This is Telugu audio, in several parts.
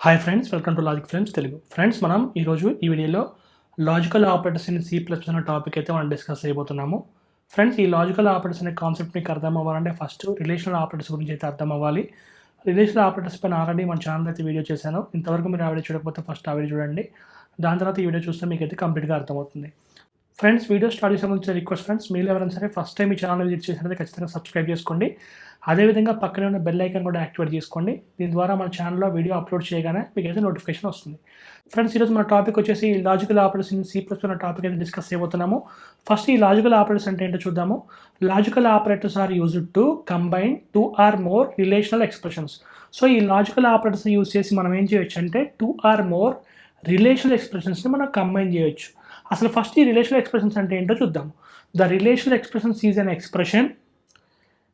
Hi friends, welcome to logic friends Telugu. Friends, మనం ఈరోజు ఈ వీడియోలో logical operators in C plus అనే టాపిక్ అయితే మనం డిస్కస్ చేయబోతున్నాము. ఫ్రెండ్స్, ఈ లాజికల్ ఆపరేటర్స్ అనే కాన్సెప్ట్ మీకు అర్థం అవ్వాలంటే ఫస్ట్ రిలేషనల్ ఆపరేటర్స్ గురించి అయితే అర్థం అవ్వాలి. రిలేషనల్ ఆపరేటర్స్ పైన ఆల్రెడీ మన ఛానల్ అయితే వీడియో చేశాను. ఇంతవరకు మీరు ఆ వీడియో చూడకపోతే ఫస్ట్ ఆ వీడియో చూడండి. దాని తర్వాత ఈ వీడియో చూస్తే మీకు అయితే కంప్లీట్గా అర్థమవుతుంది. ఫ్రెండ్స్, వీడియో స్టార్ట్ చేసే ముందు రిక్వెస్ట్ ఫ్రెండ్స్, మీరు ఎవరైనా సరే ఫస్ట్ టైం ఈ ఛానల్ విజిట్ చేసినట్లయితే ఖచ్చితంగా సబ్స్క్రైబ్ చేసుకోండి. అదేవిధంగా పక్కనే ఉన్న బెల్ ఐకాన్ కూడా యాక్టివేట్ చేసుకోండి. దీని ద్వారా మన ఛానల్లో వీడియో అప్లోడ్ చేయగానే మీకు అయితే నోటిఫికేషన్ వస్తుంది. ఫ్రెండ్స్, ఈరోజు మన టాపిక్ వచ్చేసి logical operators in C plus అనే టాపిక్ అయితే డిస్కస్ చేయబోతున్నాము. ఫస్ట్ ఈ లాజికల్ ఆపరేటర్స్ అంటే ఏంటో చూద్దాము. Logical operators are used to combine 2 or more relational expressions. So ఈ లాజికల్ ఆపరేటర్స్ యూజ్ చేసి మనం ఏం చేయొచ్చు అంటే 2 or more రిలేషనల్ ఎక్స్ప్రెషన్స్ని మనం కంబైన్ చేయొచ్చు. అసలు ఫస్ట్ ఈ రిలేషనల్ ఎక్స్ప్రెషన్స్ అంటే ఏంటో చూద్దాం. The relational expressions is an expression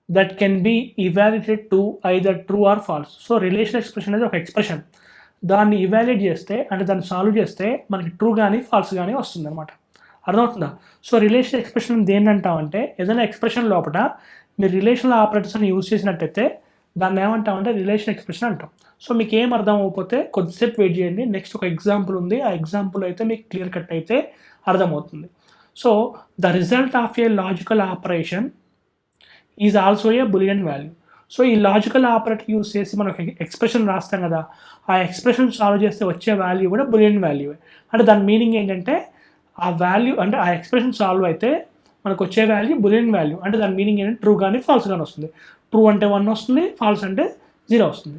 that can be evaluated to either true or false. So relational expression అనేది ఒక ఎక్స్ప్రెషన్. దాన్ని ఇవాల్యుయేట్ చేస్తే అంటే దాన్ని సాల్వ్ చేస్తే మనకి ట్రూ కానీ ఫాల్స్ కానీ వస్తుంది అనమాట. అర్థమవుతుందా? సో రిలేషనల్ ఎక్స్ప్రెషన్ దేన్ని అంటామంటే, ఏదైనా ఎక్స్ప్రెషన్ లోపల మీరు రిలేషనల్ ఆపరేటర్స్ని యూజ్ చేసినట్టయితే దాన్ని ఏమంటామంటే రిలేషన్ ఎక్స్ప్రెషన్ అంటాం. సో మీకు ఏం అర్థం అవ్వకపోతే కొద్దిసేపు వెయిట్ చేయండి. నెక్స్ట్ ఒక ఎగ్జాంపుల్ ఉంది, ఆ ఎగ్జాంపుల్ అయితే మీకు క్లియర్ కట్ అయితే అర్థమవుతుంది. So the result of a logical operation is also a boolean value. So ఈ లాజికల్ ఆపరేటర్ యూజ్ చేసి మనం ఎక్స్ప్రెషన్ రాస్తాం కదా, ఆ ఎక్స్ప్రెషన్ సాల్వ్ చేస్తే వచ్చే వాల్యూ కూడా బులియన్ వాల్యూ. అంటే దాని మీనింగ్ ఏంటంటే ఆ వాల్యూ అంటే ఆ ఎక్స్ప్రెషన్ సాల్వ్ అయితే మనకు వచ్చే వాల్యూ బులియన్ వాల్యూ. అంటే దాని మీనింగ్ ఏంటంటే ట్రూ కానీ ఫాల్స్ కానీ వస్తుంది. ట్రూ అంటే 1 వస్తుంది, ఫాల్స్ అంటే 0 వస్తుంది.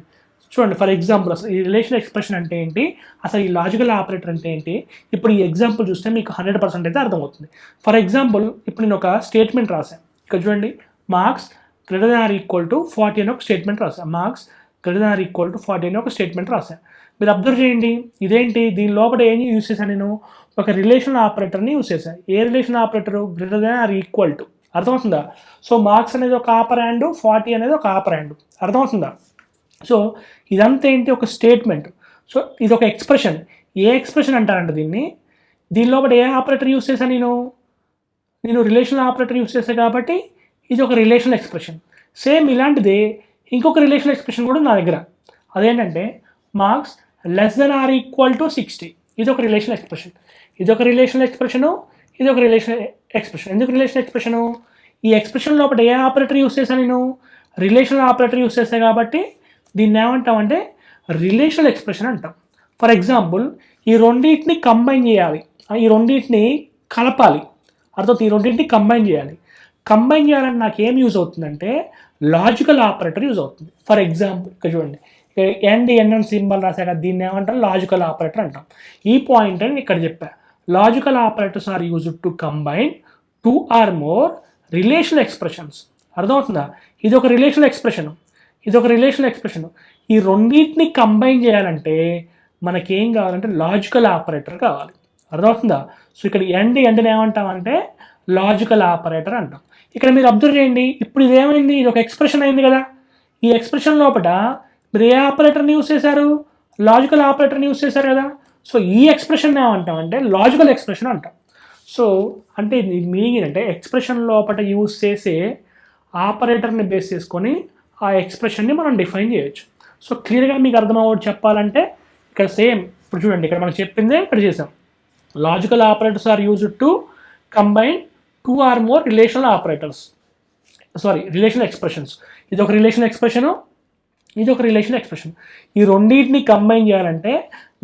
చూడండి, ఫర్ ఎగ్జాంపుల్ అసలు ఈ రిలేషన్ ఎక్స్ప్రెషన్ అంటే ఏంటి, అసలు ఈ లాజికల్ ఆపరేటర్ అంటే ఏంటి, ఇప్పుడు ఈ ఎగ్జాంపుల్ చూస్తే మీకు 100% అయితే అర్థమవుతుంది. ఫర్ ఎగ్జాంపుల్, ఇప్పుడు నేను ఒక స్టేట్మెంట్ రాశాను. ఇక్కడ చూడండి, marks greater than or equal to 40 అని ఒక స్టేట్మెంట్ రాశాను. Marks greater than or equal to 40 అని ఒక స్టేట్మెంట్ రాశాను. మీరు అబ్జర్వ్ చేయండి, ఇదేంటి, దీని లోపల ఏం యూజ్ చేశాను నేను, ఒక రిలేషన్ ఆపరేటర్ని యూజ్ చేశాను. ఏ relation operator? Greater than or equal to. అర్థమవుతుందా? సో మార్క్స్ అనేది ఒక ఆపరాండ్, 40 అనేది ఒక ఆపరాండ్. అర్థమవుతుందా? సో ఇదంతా ఏంటి, ఒక స్టేట్మెంట్. సో ఇది ఒక ఎక్స్ప్రెషన్. ఏ ఎక్స్ప్రెషన్ అంటారంటే దీని లోపల ఏ ఆపరేటర్ యూజ్ చేశాను నేను రిలేషనల్ ఆపరేటర్ యూజ్ చేశాను కాబట్టి ఇది ఒక రిలేషనల్ ఎక్స్ప్రెషన్. సేమ్ ఇలాంటిదే ఇంకొక రిలేషనల్ ఎక్స్ప్రెషన్ కూడా నా దగ్గర. అదేంటంటే marks less than or equal to 60. ఇది ఒక రిలేషనల్ ఎక్స్ప్రెషన్. ఇది ఒక రిలేషనల్ ఎక్స్ప్రెషను, ఇది ఒక రిలేషనల్ ఎక్స్ప్రెషన్. ఎందుకు రిలేషనల్ ఎక్స్ప్రెషను? ఈ ఎక్స్ప్రెషన్ లోపల ఏ ఆపరేటర్ యూజ్ చేశాను నేను? రిలేషనల్ ఆపరేటర్ యూజ్ చేస్తాను కాబట్టి దీన్ని ఏమంటామంటే రిలేషనల్ ఎక్స్ప్రెషన్ అంటాం. ఫర్ ఎగ్జాంపుల్, ఈ రెండింటిని కంబైన్ చేయాలి, ఈ రెండింటిని కలపాలి. అర్థం, ఈ రెండింటిని కంబైన్ చేయాలి. కంబైన్ చేయాలని నాకు ఏం యూజ్ అవుతుందంటే లాజికల్ ఆపరేటర్ యూజ్ అవుతుంది. ఫర్ ఎగ్జాంపుల్ ఇక్కడ చూడండి, ఎన్ సింబల్ రాశాక దీన్ని ఏమంటాం, లాజికల్ ఆపరేటర్ అంటాం. ఈ పాయింట్ అని ఇక్కడ చెప్పా. Logical operators are used to combine 2 or more relational expressions. అర్థమవుతుందా? ఇది ఒక రిలేషనల్ ఎక్స్ప్రెషన్, ఇది ఒక రిలేషనల్ ఎక్స్ప్రెషన్. ఈ రెండింటిని కంబైన్ చేయాలంటే మనకేం కావాలంటే లాజికల్ ఆపరేటర్ కావాలి. అర్థమవుతుందా? సో ఇక్కడ ఎండ్ని ఏమంటామంటే లాజికల్ ఆపరేటర్ అంటాం. ఇక్కడ మీరు అబ్జర్వ్ చేయండి, ఇప్పుడు ఇదేమైంది, ఇది ఒక ఎక్స్ప్రెషన్ అయింది కదా. ఈ ఎక్స్ప్రెషన్ లోపల మీరు ఏ ఆపరేటర్ని యూజ్ చేశారు? లాజికల్ ఆపరేటర్ని యూజ్ చేశారు కదా. సో ఈ ఎక్స్ప్రెషన్ ఏమంటామంటే లాజికల్ ఎక్స్ప్రెషన్ అంటాం. సో అంటే మీనింగ్ ఏంటంటే ఎక్స్ప్రెషన్ లోపల యూజ్ చేసే ఆపరేటర్ని బేస్ చేసుకొని ఆ ఎక్స్ప్రెషన్ని మనం డిఫైన్ చేయొచ్చు. సో క్లియర్గా మీకు అర్థమయ్యేది చెప్పాలంటే ఇక్కడ సేమ్ ఇప్పుడు చూడండి, ఇక్కడ మనం చెప్పిందే ఇక్కడ చేసాం. Logical operators are used to combine 2 or more relational operators, relational expressions. ఇది ఒక రిలేషన్ ఎక్స్ప్రెషను, ఇది ఒక రిలేషన్ ఎక్స్ప్రెషన్. ఈ రెండింటిని కంబైన్ చేయాలంటే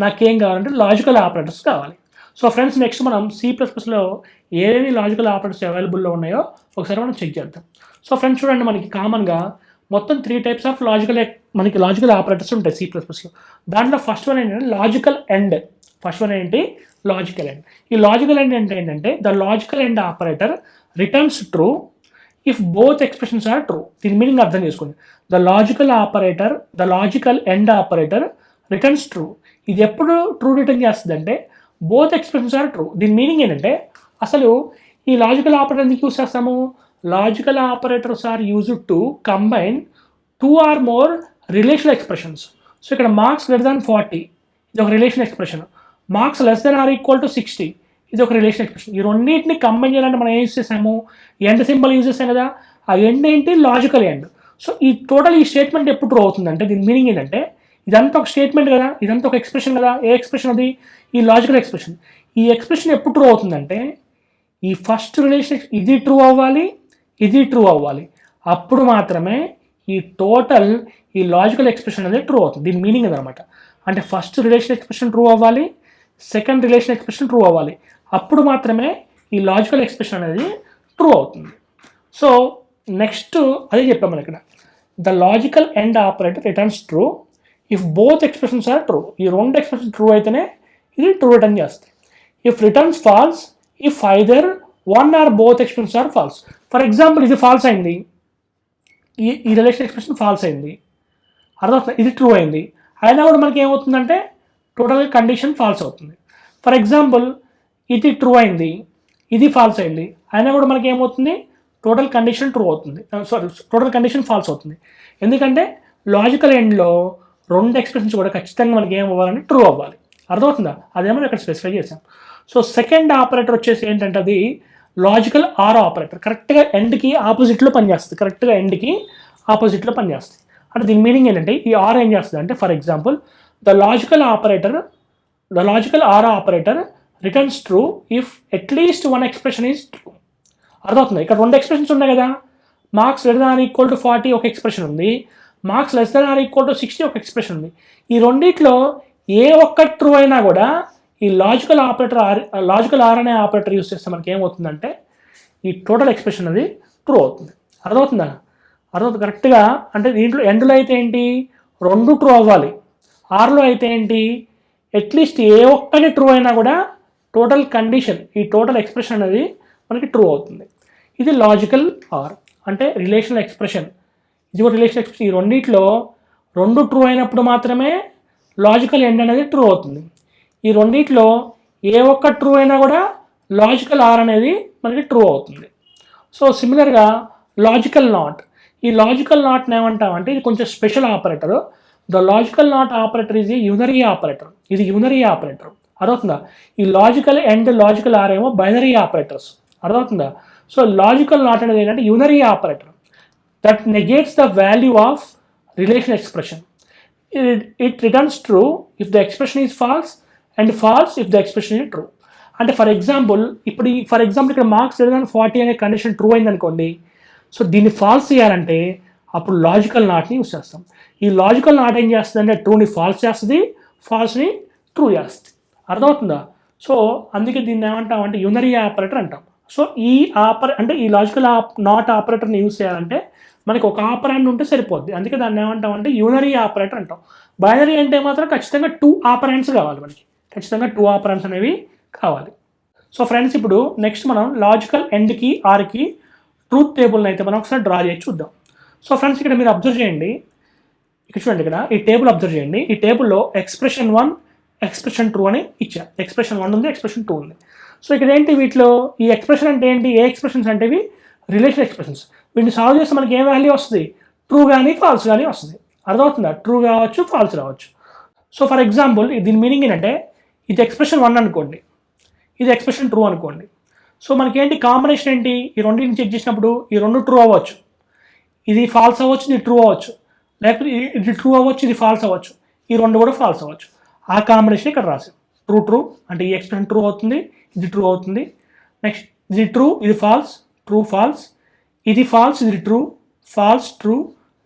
నాకేం కావాలంటే లాజికల్ ఆపరేటర్స్ కావాలి. సో ఫ్రెండ్స్, నెక్స్ట్ మనం C++లో ఏవేవి లాజికల్ ఆపరేటర్స్ అవైలబుల్లో ఉన్నాయో ఒకసారి మనం చెక్ చేద్దాం. సో ఫ్రెండ్స్ చూడండి, మనకి కామన్గా మొత్తం 3 types ఆఫ్ లాజికల్ ఆపరేటర్స్ ఉంటాయి C++లో. దాంట్లో ఫస్ట్ వన్ ఏంటంటే లాజికల్ ఎండ్. ఫస్ట్ వన్ ఏంటి? Logical and. ఈ లాజికల్ ఎండ్ అంటే ఏంటంటే the logical and operator returns true if both expressions are true. దీని మీనింగ్ అర్థం చేసుకోండి. The logical and operator returns true. ఇది ఎప్పుడు ట్రూ రిటర్న్ చేస్తుంది అంటే బోత్ ఎక్స్ప్రెషన్స్ ఆర్ ట్రూ. దీని మీనింగ్ ఏంటంటే అసలు ఈ లాజికల్ ఆపరేటర్ ఎందుకు యూజ్ చేస్తాము? Logical operators are used to combine 2 or more relational expressions. So ఇక్కడ మార్క్స్ గ్రేటర్ దాన్ 40 ఇది ఒక relation expression. Marks less than or equal to 60 ఇది ఒక రిలేషన్ ఎక్స్ప్రెషన్. ఈ రెండింటిని కంబైన్ చేయాలంటే మనం ఏం యూజ్ చేసాము? ఎండ్ సింబల్ యూజ్ చేసాం కదా. ఆ ఎండ్ ఏంటి? Logical end. సో ఈ స్టేట్మెంట్ ఎప్పుడు ట్రూ అవుతుందంటే దీని మీనింగ్ ఏంటంటే ఇదంతా ఒక స్టేట్మెంట్ కదా, ఇదంతా ఒక ఎక్స్ప్రెషన్ కదా. ఏ ఎక్స్ప్రెషన్ అది? ఈ లాజికల్ ఎక్స్ప్రెషన్. ఈ ఎక్స్ప్రెషన్ ఎప్పుడు ట్రూ అవుతుందంటే ఈ ఫస్ట్ రిలేషన్ ఇది ట్రూ అవ్వాలి, ఇది ట్రూ అవ్వాలి, అప్పుడు మాత్రమే ఈ లాజికల్ ఎక్స్ప్రెషన్ అనేది ట్రూ అవుతుంది. దీని మీనింగ్ అదనమాట. అంటే ఫస్ట్ రిలేషన్ ఎక్స్ప్రెషన్ ట్రూ అవ్వాలి, సెకండ్ రిలేషన్ ఎక్స్ప్రెషన్ ట్రూ అవ్వాలి, అప్పుడు మాత్రమే ఈ లాజికల్ ఎక్స్ప్రెషన్ అనేది ట్రూ అవుతుంది. సో నెక్స్ట్ అదే చెప్పాం మనం ఇక్కడ. The logical and operator returns true if both expressions are true. ఈ రెండు ఎక్స్ప్రెషన్ ట్రూ అయితేనే ఇది ట్రూ రిటర్న్ చేస్తాయి. If returns false if either one or both expressions are false. For example ఇది ఫాల్స్ అయింది, ఈ రిలేషన్ ఎక్స్ప్రెషన్ ఫాల్స్ అయింది, అర్థమవుతుంది, ఇది ట్రూ అయింది, అయినా కూడా మనకి ఏమవుతుందంటే టోటల్గా కండిషన్ ఫాల్స్ అవుతుంది. ఫర్ ఎగ్జాంపుల్ ఇది ట్రూ అయింది, ఇది ఫాల్స్ అయింది, అయినా కూడా మనకి ఏమవుతుంది టోటల్ కండిషన్ ట్రూ అవుతుంది, టోటల్ కండిషన్ ఫాల్స్ అవుతుంది. ఎందుకంటే లాజికల్ ఎండ్లో రెండు ఎక్స్ప్రెషన్స్ కూడా ఖచ్చితంగా మనకి ఏం అవ్వాలని ట్రూ అవ్వాలి. అర్థమవుతుందా? అదేమో ఇక్కడ స్పెసిఫై చేసాం. సో సెకండ్ ఆపరేటర్ వచ్చేసి ఏంటంటే అది లాజికల్ ఆర్ ఆపరేటర్. కరెక్ట్గా ఎండ్కి ఆపోజిట్లో పనిచేస్తుంది, కరెక్ట్గా ఎండ్కి ఆపోజిట్లో పనిచేస్తుంది. అంటే దీని మీనింగ్ ఏంటంటే ఈ ఆర్ ఏం చేస్తుంది అంటే, for example the logical are operator returns true if at least one expression is true. అర్థమవుతుంది? ఇక్కడ రెండు ఎక్స్ప్రెషన్స్ ఉన్నాయి కదా, మార్క్స్ > 40 ఒక ఎక్స్ప్రెషన్ ఉంది, మార్క్స్ > 60 ఒక ఎక్స్ప్రెషన్ ఉంది. ఈ రెండిట్లో ఏ ఒక్క ట్రూ అయినా కూడా ఈ లాజికల్ ఆర్ అనే ఆపరేటర్ యూస్ చేస్తే మనకి ఏమవుతుందంటే ఈ టోటల్ ఎక్స్ప్రెషన్ అది ట్రూ అవుతుంది. అర్థమవుతుందా? అర్థమవుతుంది కరెక్ట్గా. అంటే దీంట్లో ఎండ్లో అయితే ఏంటి రెండు ట్రూ అవ్వాలి, ఆర్లో అయితే ఏంటి అట్లీస్ట్ ఏ ఒక్కటి ట్రూ అయినా కూడా టోటల్ కండిషన్ ఈ టోటల్ ఎక్స్ప్రెషన్ అనేది మనకి ట్రూ అవుతుంది. ఇది లాజికల్ ఆర్ అంటే రిలేషనల్ ఎక్స్ప్రెషన్. ఇది కూడా రిలేషనల్ ఎక్స్ప్రెషన్. ఈ రెండిట్లో రెండు ట్రూ అయినప్పుడు మాత్రమే లాజికల్ ఎండ్ అనేది ట్రూ అవుతుంది. ఈ రెండిట్లో ఏ ఒక్క ట్రూ అయినా కూడా లాజికల్ ఆర్ అనేది మనకి ట్రూ అవుతుంది. సో సిమిలర్గా లాజికల్ నాట్. ఈ లాజికల్ నాట్ని ఏమంటామంటే ఇది కొంచెం special operator. The logical not operator is a unary operator. ఇది యూనరీ ఆపరేటర్. అర్థమవుతుందా? ఈ లాజికల్ అండ్ లాజికల్ ఆర్ ఏమో బైనరీ ఆపరేటర్స్. అర్థమవుతుందా? సో లాజికల్ నాట్ అనేది ఏంటంటే unary operator that negates the value of relation expression. It returns true if the expression is false and false if the expression is true. అంటే ఫర్ ఎగ్జాంపుల్ ఇక్కడ మార్క్స్ > 40 అనే కండిషన్ ట్రూ అయింది అనుకోండి. సో దీన్ని ఫాల్స్ చేయాలంటే అప్పుడు లాజికల్ నాట్ని యూస్ చేస్తాం. ఈ లాజికల్ నాట్ ఏం చేస్తుంది అంటే ట్రూని ఫాల్స్ చేస్తుంది, ఫాల్స్ని ట్రూ చేస్తుంది. అర్థమవుతుందా? సో అందుకే దీన్ని ఏమంటాం అంటే యూనరీ ఆపరేటర్ అంటాం. సో ఈ లాజికల్ నాట్ ఆపరేటర్ని యూస్ చేయాలంటే మనకి ఒక ఆపరెండ్ ఉంటే సరిపోద్ది. అందుకే దాన్ని ఏమంటాం అంటే యూనరీ ఆపరేటర్ అంటాం. బైనరీ అంటే మాత్రం ఖచ్చితంగా 2 ఆపరెండ్స్ కావాలి, మనకి ఖచ్చితంగా 2 ఆపరెండ్స్ అనేవి కావాలి. సో ఫ్రెండ్స్ ఇప్పుడు నెక్స్ట్ మనం లాజికల్ ఎండ్కి ఆర్కి ట్రూత్ టేబుల్ని అయితే మనం ఒకసారి డ్రా చేసి చూద్దాం. సో ఫ్రెండ్స్ ఇక్కడ మీరు అబ్జర్వ్ చేయండి, ఇక్కడ చూడండి, ఇక్కడ ఈ టేబుల్ అబ్జర్వ్ చేయండి. ఈ టేబుల్లో ఎక్స్ప్రెషన్ 1 ఎక్స్ప్రెషన్ ట్రూ అని ఇచ్చారు. ఎక్స్ప్రెషన్ 1 ఉంది, ఎక్స్ప్రెషన్ 2 ఉంది. సో ఇక్కడ ఏంటి వీటిలో ఈ ఎక్స్ప్రెషన్ అంటే ఏంటి, ఏ ఎక్స్ప్రెషన్స్ అంటే ఇవి రిలేషన్ ఎక్స్ప్రెషన్స్. వీటిని సాల్వ్ చేస్తే మనకి ఏ వాల్యూ వస్తుంది, ట్రూ కానీ ఫాల్స్ కానీ వస్తుంది. అర్థమవుతుందా? ట్రూ కావచ్చు, ఫాల్స్ రావచ్చు. సో ఫర్ ఎగ్జాంపుల్ దీని మీనింగ్ ఏంటంటే ఇది ఎక్స్ప్రెషన్ 1 అనుకోండి, ఇది ఎక్స్ప్రెషన్ ట్రూ అనుకోండి. సో మనకేంటి కాంబినేషన్ ఏంటి, ఈ రెండింటిని చెక్ చేసినప్పుడు ఈ రెండు ట్రూ అవ్వచ్చు, ఇది ఫాల్స్ అవ్వచ్చు, ఇది ట్రూ అవ్వచ్చు, లేకపోతే ఇది ట్రూ అవ్వచ్చు, ఇది ఫాల్స్ అవ్వచ్చు, ఈ రెండు కూడా ఫాల్స్ అవ్వచ్చు. ఆ కాంబినేషన్ ఇక్కడ రాసి ట్రూ అంటే ఈ ఎక్స్ప్రెషన్ ట్రూ అవుతుంది, ఇది ట్రూ అవుతుంది. నెక్స్ట్ ఇది ట్రూ, ఇది ఫాల్స్, ట్రూ ఫాల్స్, ఇది ఫాల్స్, ఇది true, false true,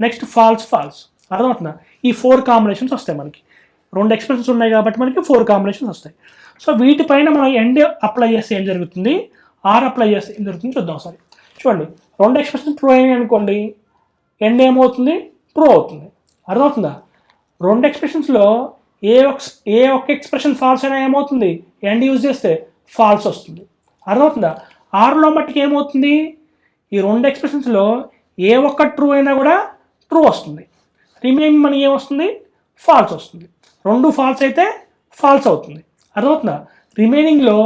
next false false. అర్థమవుతుందా? ఈ 4 కాంబినేషన్స్ వస్తాయి మనకి. 2 ఎక్స్ప్రెషన్స్ ఉన్నాయి కాబట్టి మనకి 4 కాంబినేషన్స్ వస్తాయి. సో వీటిపైన మనం ఎండ్ అప్లై చేస్తే ఏం జరుగుతుంది, ఆర్ అప్లై చేస్తే ఏం జరుగుతుంది చూద్దాం ఒకసారి. చూడండి, 2 ఎక్స్ప్రెషన్ ట్రూ అయినాయి అనుకోండి, ఎండ్ ఏమవుతుంది, ట్రూ అవుతుంది. అర్థమవుతుందా? 2 ఎక్స్ప్రెషన్స్లో ఏ ఒక్క ఎక్స్ప్రెషన్ ఫాల్స్ అయినా ఏమవుతుంది, ఎండ్ యూజ్ చేస్తే ఫాల్స్ వస్తుంది. అర్థమవుతుందా? ఆర్లో మట్టుకు ఏమవుతుంది, ఈ 2 ఎక్స్ప్రెషన్స్లో ఏ ఒక్క ట్రూ అయినా కూడా ట్రూ వస్తుంది, రిమైనింగ్ మనకి ఏమొస్తుంది, ఫాల్స్ వస్తుంది. 2 ఫాల్స్ అయితే ఫాల్స్ అవుతుంది. అర్థమవుతుందా? రిమైనింగ్లో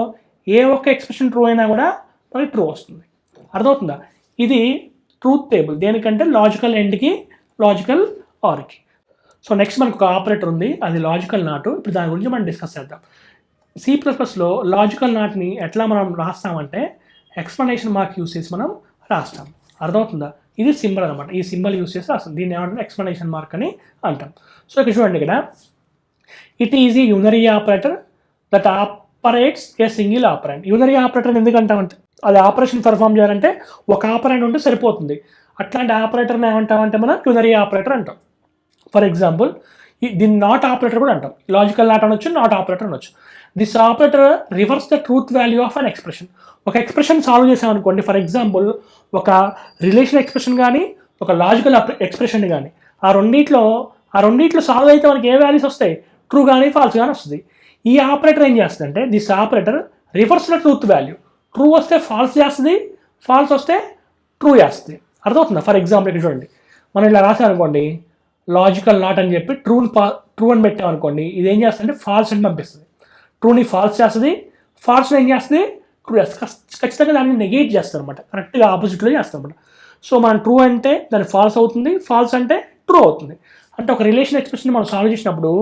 ఏ ఒక్క ఎక్స్ప్రెషన్ ట్రూ అయినా కూడా మనకి ట్రూ వస్తుంది. అర్థమవుతుందా? ఇది ట్రూత్ టేబుల్ దేనికంటే లాజికల్ ఎండ్కి, లాజికల్ ఆర్కి. సో నెక్స్ట్ మనకు ఒక ఆపరేటర్ ఉంది, అది లాజికల్ నాట్. ఇప్పుడు దాని గురించి మనం డిస్కస్ చేద్దాం. C++లో లాజికల్ నాట్ని ఎట్లా మనం రాస్తామంటే ఎక్స్ప్లెనేషన్ మార్క్ యూస్ చేసి మనం రాస్తాం. అర్థమవుతుందా? ఇది సింబల్ అనమాట. ఈ సింబల్ యూస్ చేసి రాస్తుంది. దీన్ని ఏమంటే ఎక్స్ప్లెనేషన్ మార్క్ అని అంటాం. సో ఇక్కడ చూడండి, ఇక్కడ it is a unary operator that operates a single operand. Unary operator ఎందుకంటామంటే అది ఆపరేషన్ పర్ఫామ్ చేయాలంటే ఒక ఆపరెంట్ ఉంటే సరిపోతుంది. అట్లాంటి ఆపరేటర్ని ఏమంటామంటే మనం యూనరీ ఆపరేటర్ అంటాం. ఫర్ ఎగ్జాంపుల్ దీన్ని నాట్ ఆపరేటర్ కూడా అంటాం. లాజికల్ నాట్ అనొచ్చు, నాట్ ఆపరేటర్ అనొచ్చు. This operator reverse the truth value of an expression. ఒక ఎక్స్ప్రెషన్ సాల్వ్ చేసామనుకోండి, ఫర్ ఎగ్జాంపుల్ ఒక రిలేషన్ ఎక్స్ప్రెషన్ కానీ ఒక లాజికల్ ఎక్స్ప్రెషన్ కానీ ఆ రెండిట్లో సాల్వ్ అయితే మనకి ఏ వాల్యూస్ వస్తాయి? ట్రూ కానీ ఫాల్స్ కానీ వస్తుంది. ఈ ఆపరేటర్ ఏం చేస్తుందంటే this operator reverse the truth value. True వస్తే ఫాల్స్ చేస్తుంది, ఫాల్స్ వస్తే ట్రూ చేస్తుంది. అర్థమవుతుందా? ఫర్ ఎగ్జాంపుల్ ఇక్కడ చూడండి, మనం ఇలా రాసామనుకోండి లాజికల్ నాట్ అని చెప్పి ట్రూ అని పెట్టామనుకోండి, ఇది ఏం చేస్తుంది అంటే ఫాల్స్ అని పంపిస్తుంది. ట్రూని ఫాల్స్ చేస్తుంది, ఫాల్స్ని ఏం చేస్తుంది? ట్రూ చేస్తుంది. ఖచ్చితంగా దాన్ని నెగేట్ చేస్తుంది అనమాట, కరెక్ట్గా ఆపోజిట్లో చేస్తుంది అనమాట. సో మనం ట్రూ అంటే దాన్ని ఫాల్స్ అవుతుంది, ఫాల్స్ అంటే ట్రూ అవుతుంది. అంటే ఒక రిలేషన్ ఎక్స్ప్రెషన్ మనం సాల్వ్ చేసినప్పుడు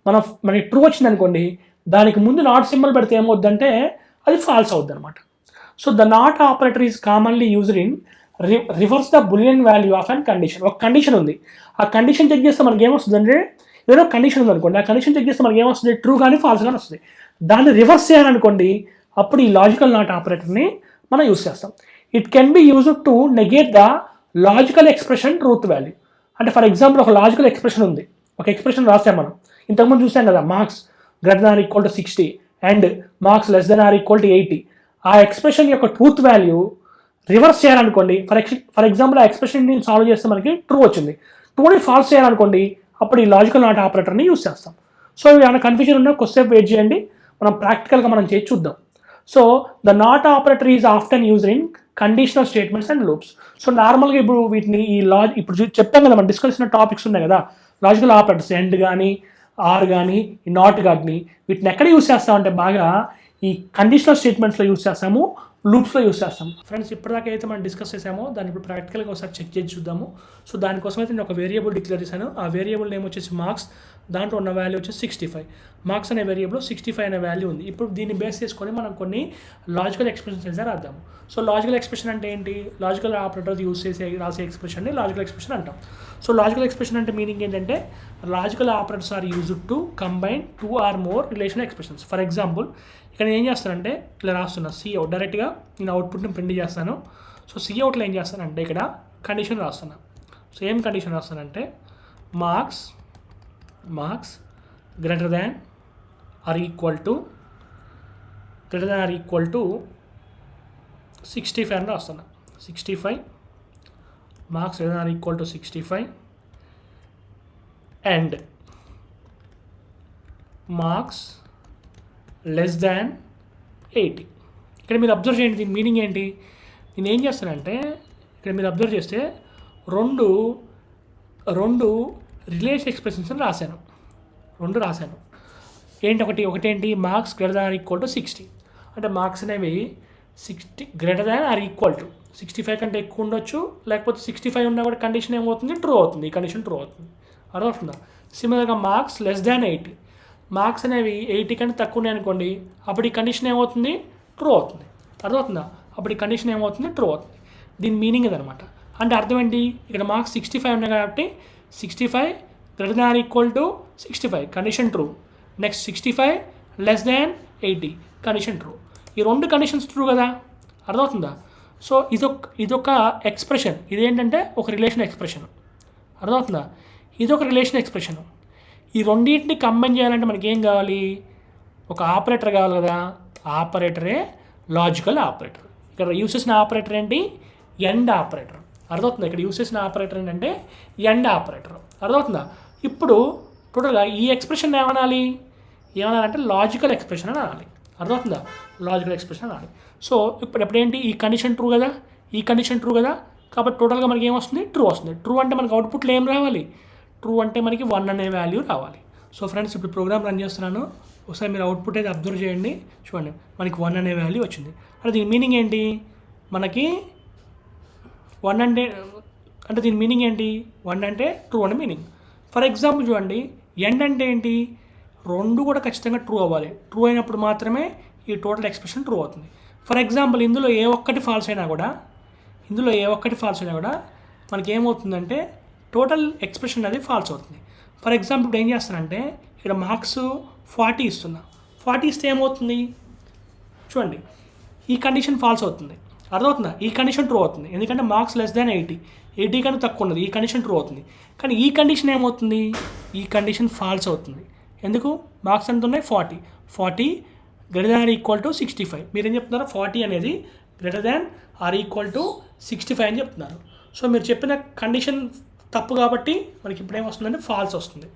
మనకి ట్రూ వచ్చింది అనుకోండి, దానికి ముందు నాట్ సింబల్ పెడితే ఏమవుద్దంటే అది ఫాల్స్ అవుద్ది అనమాట. So the not operator is commonly used in reverse the boolean value of and condition. ఒక కండిషన్ ఉంది, ఆ కండిషన్ చెక్ చేస్తే మనకి ఏమొస్తుంది అంటే ఏదో కండిషన్ ఉంది అనుకోండి, ఆ కండిషన్ చెక్ చేస్తే మనకి ఏమొస్తుంది? ట్రూ కానీ ఫాల్స్ కానీ వస్తుంది. దాన్ని రివర్స్ చేయాలనుకోండి, అప్పుడు ఈ లాజికల్ నాట్ ఆపరేటర్ని మనం యూజ్ చేస్తాం. It can be used to negate the logical expression truth value. అంటే ఫర్ ఎగ్జాంపుల్ ఒక లాజికల్ ఎక్స్ప్రెషన్ ఉంది, ఒక ఎక్స్ప్రెషన్ రాసాం మనం ఇంతకుముందు చూసాం కదా, marks greater than or equal to 60 and marks less than or equal to 80. ఆ ఎక్స్ప్రెషన్ యొక్క ట్రూత్ వాల్యూ రివర్స్ చేయాలనుకోండి, ఫర్ ఎగ్జాంపుల్ ఆ ఎక్స్ప్రెషన్ సాల్వ్ చేస్తే మనకి ట్రూ వచ్చింది, ట్రూని ఫాల్స్ చేయాలనుకోండి, అప్పుడు ఈ లాజికల్ నాట్ ఆపరేటర్ని యూజ్ చేస్తాం. సో ఏమైనా కన్ఫ్యూజన్ ఉన్నా కొద్దిసేపు వెయిట్ చేయండి, మనం ప్రాక్టికల్గా మనం చేసి చూద్దాం. So the not operator is often used in conditional statements and loops. So నార్మల్గా ఇప్పుడు వీటిని ఇప్పుడు చెప్తాం కదా, మనం డిస్కస్ చేసిన టాపిక్స్ ఉన్నాయి కదా, లాజికల్ ఆపరేటర్స్ ఎండ్ కానీ ఆర్ కానీ ఈ నాట్ కానీ వీటిని ఎక్కడ యూజ్ చేస్తామంటే బాగా ఈ కండిషనల్ స్టేట్మెంట్స్లో యూజ్ చేస్తాము, లూప్స్లో యూజ్ చేస్తాము. ఫ్రెండ్స్ ఇప్పటిదాకా అయితే మనం డిస్కస్ చేసామో దాన్ని ఇప్పుడు ప్రాక్టికల్గా ఒకసారి చెక్ చేసి చూద్దాము. సో దానికోసం అయితే నేను ఒక వేరియబుల్ డిక్లేర్ చేశాను. ఆ వేరియబుల్ నేమ్ వచ్చేసి మార్క్స్, దాంట్లో ఉన్న వాల్యూ వచ్చేసి 65. మార్క్స్ అనే వేరియబుల్ 65 అనే వాల్యూ ఉంది. ఇప్పుడు దీన్ని బేస్ చేసుకొని మనం కొన్ని లాజికల్ ఎక్స్ప్రెషన్స్ అయితే రాద్దాము. సో లాజికల్ ఎక్స్ప్రెషన్ అంటే ఏంటి? లాజికల్ ఆపరేటర్ యూజ్ చేసే రాసే ఎక్స్ప్రెషన్ని లాజికల్ ఎక్స్ప్రెషన్ అంటాం. సో లాజికల్ ఎక్స్ప్రెషన్ అంటే మీనింగ్ ఏంటంటే logical operators are used to combine 2 or more relation expressions. For example ఇక్కడ నేను ఏం చేస్తానంటే ఇట్లా రాస్తున్నా సిఅవుట్, డైరెక్ట్గా నేను అవుట్పుట్ని ప్రింట్ చేస్తాను. సో సిఅవుట్లో ఏం చేస్తానంటే ఇక్కడ కండిషన్ రాస్తున్నా. సో ఏం కండిషన్ రాస్తానంటే marks greater than or equal to 65 అని రాస్తున్నా. 65 marks greater than or equal to 65 and marks less than 80. ఇక్కడ మీరు అబ్జర్వ్ చేయండి, దీని మీనింగ్ ఏంటి? నేను ఏం చేస్తానంటే ఇక్కడ మీరు అబ్జర్వ్ చేస్తే రెండు రిలేషన్ ఎక్స్ప్రెషన్స్ అని రాశాను. ఒకటేంటి marks greater than or equal to 60, అంటే మార్క్స్ అనేవి 60 greater than or equal to 65 కంటే ఎక్కువ ఉండొచ్చు, లేకపోతే 65 ఉన్నా కూడా కండిషన్ ఏమవుతుంది? ట్రూ అవుతుంది. ఈ కండిషన్ ట్రూ అవుతుంది. అర్థమవుతుందా? సిమిలర్గా మార్క్స్ లెస్ దాన్ 80, మార్క్స్ అనేవి 80 కంటే తక్కువ ఉన్నాయి అనుకోండి, అప్పుడు ఈ కండిషన్ ఏమవుతుంది? ట్రూ అవుతుంది. అర్థమవుతుందా? అప్పుడు ఈ కండిషన్ ఏమవుతుంది? ట్రూ అవుతుంది. దీని మీనింగ్ ఇదనమాట. అంటే అర్థం ఏంటి? ఇక్కడ మార్క్స్ 65 ఉన్నాయి కాబట్టి 65 greater than or equal to 65 condition true. Next 65 less than 80 condition true. ఈ రెండు కండిషన్స్ ట్రూ కదా, అర్థమవుతుందా? సో ఇదొక ఎక్స్ప్రెషన్, ఇదేంటంటే ఒక రిలేషన్ ఎక్స్ప్రెషన్. అర్థమవుతుందా? ఇదొక రిలేషన్ ఎక్స్ప్రెషన్. ఈ రెండింటిని కంబైన్ చేయాలంటే మనకి ఏం కావాలి? ఒక ఆపరేటర్ కావాలి కదా, ఆపరేటరే లాజికల్ ఆపరేటర్. ఇక్కడ యూస్ చేసిన ఆపరేటర్ ఏంటి? End operator. అర్థమవుతుందా? ఇక్కడ యూస్ చేసిన ఆపరేటర్ ఏంటంటే ఎండ్ ఆపరేటర్. అర్థమవుతుందా? ఇప్పుడు టోటల్గా ఈ ఎక్స్ప్రెషన్ ఏమనాలంటే లాజికల్ ఎక్స్ప్రెషన్ అని అనాలి. అర్థమవుతుందా? లాజికల్ ఎక్స్ప్రెషన్ అనాలి. సో ఎప్పుడేంటి? ఈ కండిషన్ ట్రూ కదా, కాబట్టి టోటల్గా మనకి ఏమొస్తుంది? ట్రూ వస్తుంది. ట్రూ అంటే మనకి అవుట్పుట్లో ఏం రావాలి? ట్రూ అంటే మనకి 1 అనే వాల్యూ రావాలి. సో ఫ్రెండ్స్ ఇప్పుడు ప్రోగ్రామ్ రన్ చేస్తున్నాను, ఒకసారి మీరు అవుట్పుట్ అయితే అబ్జర్వ్ చేయండి. చూడండి మనకి 1 అనే వాల్యూ వచ్చింది. అంటే దీని మీనింగ్ ఏంటి? మనకి 1 అంటే దీని మీనింగ్ ఏంటి? 1 అంటే ట్రూ అని మీనింగ్. ఫర్ ఎగ్జాంపుల్ చూడండి, ఎండ్ అంటే ఏంటి? రెండు కూడా ఖచ్చితంగా ట్రూ అవ్వాలి. ట్రూ అయినప్పుడు మాత్రమే ఈ టోటల్ ఎక్స్ప్రెషన్ ట్రూ అవుతుంది. ఫర్ ఎగ్జాంపుల్ ఇందులో ఏ ఒక్కటి ఫాల్స్ అయినా కూడా మనకి ఏమవుతుందంటే టోటల్ ఎక్స్ప్రెషన్ అనేది ఫాల్స్ అవుతుంది. ఫర్ ఎగ్జాంపుల్ ఇప్పుడు ఏం చేస్తానంటే ఇక్కడ మార్క్స్ 40 ఇస్తున్నా. 40 ఇస్తే ఏమవుతుంది చూడండి, ఈ కండిషన్ ఫాల్స్ అవుతుంది. అర్థమవుతుందా? ఈ కండిషన్ ట్రూ అవుతుంది, ఎందుకంటే మార్క్స్ లెస్ దాన్ 80 కన్నా తక్కువ ఉన్నది, ఈ కండిషన్ ట్రూ అవుతుంది. కానీ ఈ కండిషన్ ఏమవుతుంది, ఈ కండిషన్ ఫాల్స్ అవుతుంది. ఎందుకు? మార్క్స్ ఎంత ఉన్నాయి? 40 greater than or equal to 65. మీరేం చెప్తున్నారు? 40 అనేది greater than or equal to 65 అని చెప్తున్నారు. సో మీరు చెప్పిన కండిషన్ తప్పు కాబట్టి మనకి ఇప్పుడు ఏమొస్తుందంటే ఫాల్స్ వస్తుంది.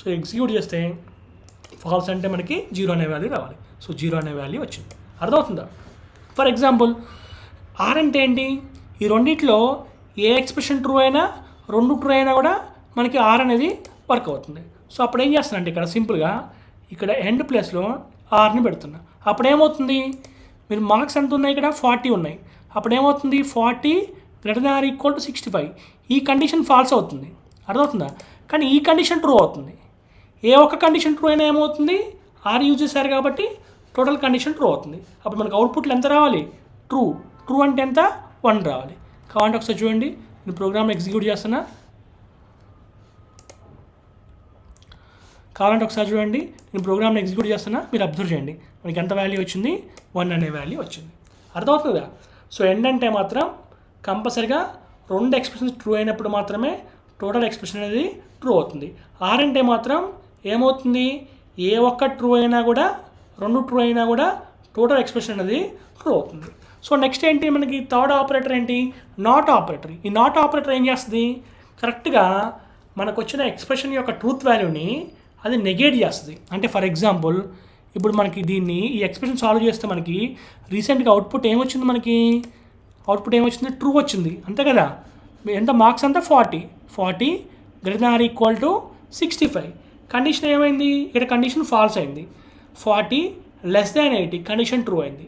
సో ఎగ్జిక్యూట్ చేస్తే ఫాల్స్ అంటే మనకి 0 అనే వాల్యూ రావాలి. సో 0 అనే వాల్యూ వచ్చింది. అర్థమవుతుందా? ఫర్ ఎగ్జాంపుల్ ఆర్ అంటే ఏంటి, ఈ రెండిట్లో ఏ ఎక్స్ప్రెషన్ ట్రూ అయినా, రెండు ట్రూ అయినా కూడా మనకి ఆర్ అనేది వర్క్ అవుతుంది. సో అప్పుడు ఏం చేస్తానంటే ఇక్కడ సింపుల్గా ఇక్కడ ఎండ్ ప్లేస్లో ఆర్ని పెడుతున్నా. అప్పుడు ఏమవుతుంది, మీరు మార్క్స్ ఎంత ఉన్నాయి, ఇక్కడ 40 ఉన్నాయి. అప్పుడు ఏమవుతుంది, 40 greater than or equal to 65. ఈ కండిషన్ ఫాల్స్ అవుతుంది. అర్థమవుతుందా? కానీ ఈ కండిషన్ ట్రూ అవుతుంది. ఏ ఒక్క కండిషన్ ట్రూ అయినా ఏమవుతుంది, ఆర్ యూజ్ చేశారు కాబట్టి టోటల్ కండిషన్ ట్రూ అవుతుంది. అప్పుడు మనకు అవుట్పుట్లు ఎంత రావాలి, ట్రూ అంటే ఎంత, 1 రావాలి. కావాలంటే ఒకసారి చూడండి, నేను ప్రోగ్రామ్ ఎగ్జిక్యూట్ చేస్తున్నా. మీరు అబ్జర్వ్ చేయండి, మనకి ఎంత వాల్యూ వచ్చింది, 1 అనే వాల్యూ వచ్చింది. అర్థమవుతుందా? సో ఎండ్ అంటే మాత్రం కంపల్సరిగా రెండు ఎక్స్ప్రెషన్స్ ట్రూ అయినప్పుడు మాత్రమే టోటల్ ఎక్స్ప్రెషన్ అనేది ట్రూ అవుతుంది. ఆర్ అంటే మాత్రం ఏమవుతుంది, ఏ ఒక్క ట్రూ అయినా కూడా, రెండు ట్రూ అయినా కూడా టోటల్ ఎక్స్ప్రెషన్ అనేది ట్రూ అవుతుంది. సో నెక్స్ట్ ఏంటి, మనకి థర్డ్ ఆపరేటర్ ఏంటి, నాట్ ఆపరేటర్. ఈ నాట్ ఆపరేటర్ ఏం చేస్తుంది, కరెక్ట్గా మనకు వచ్చిన ఎక్స్ప్రెషన్ యొక్క ట్రూత్ వాల్యూని అది నెగేట్ చేస్తుంది. అంటే ఫర్ ఎగ్జాంపుల్ ఇప్పుడు మనకి ఈ ఎక్స్ప్రెషన్ సాల్వ్ చేస్తే మనకి రీసెంట్గా అవుట్పుట్ ఏమొచ్చింది, ట్రూ వచ్చింది, అంతే కదా. ఎంత మార్క్స్ అంతా 40 greater than or equal to 65. Condition ఏమైంది, ఇక్కడ కండిషన్ ఫాల్స్ అయింది. 40 లెస్ దాన్ 80 కండిషన్ ట్రూ అయింది.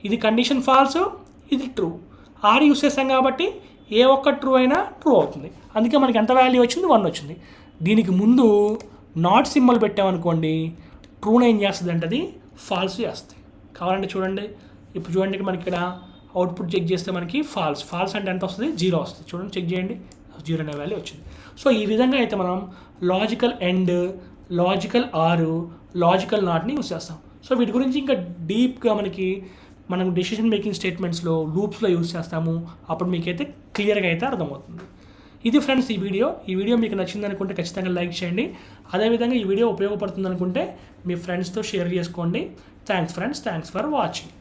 ఇది కండిషన్ ఫాల్స్, ఇది ట్రూ. ఆర్ యూస్ చేస్తాం కాబట్టి ఏ ఒక్క ట్రూ అయినా ట్రూ అవుతుంది. అందుకే మనకి ఎంత వాల్యూ వచ్చింది, 1 వచ్చింది. దీనికి ముందు నాట్ సింబల్ పెట్టామనుకోండి, ట్రూని ఏం చేస్తుంది అంటే అది ఫాల్స్ చేస్తుంది. కావాలంటే చూడండి, ఇప్పుడు చూడండి మనకి ఇక్కడ అవుట్పుట్ చెక్ చేస్తే మనకి ఫాల్స్ అంటే ఎంత వస్తుంది, 0 వస్తుంది. చూడండి, చెక్ చేయండి, 0 అనే వాల్యూ వచ్చింది. సో ఈ విధంగా అయితే మనం logical and, logical or, logical నాట్ని యూస్ చేస్తాం. సో వీటి గురించి ఇంకా డీప్గా మనం డెసిషన్ మేకింగ్ స్టేట్మెంట్స్లో, లూప్స్లో యూస్ చేస్తాము. అప్పుడు మీకైతే క్లియర్గా అయితే అర్థమవుతుంది. ఇది ఫ్రెండ్స్ ఈ వీడియో మీకు నచ్చింది అనుకుంటే ఖచ్చితంగా లైక్ చేయండి. అదేవిధంగా ఈ వీడియో ఉపయోగపడుతుంది అనుకుంటే మీ ఫ్రెండ్స్తో షేర్ చేసుకోండి. Thanks friends, thanks for watching.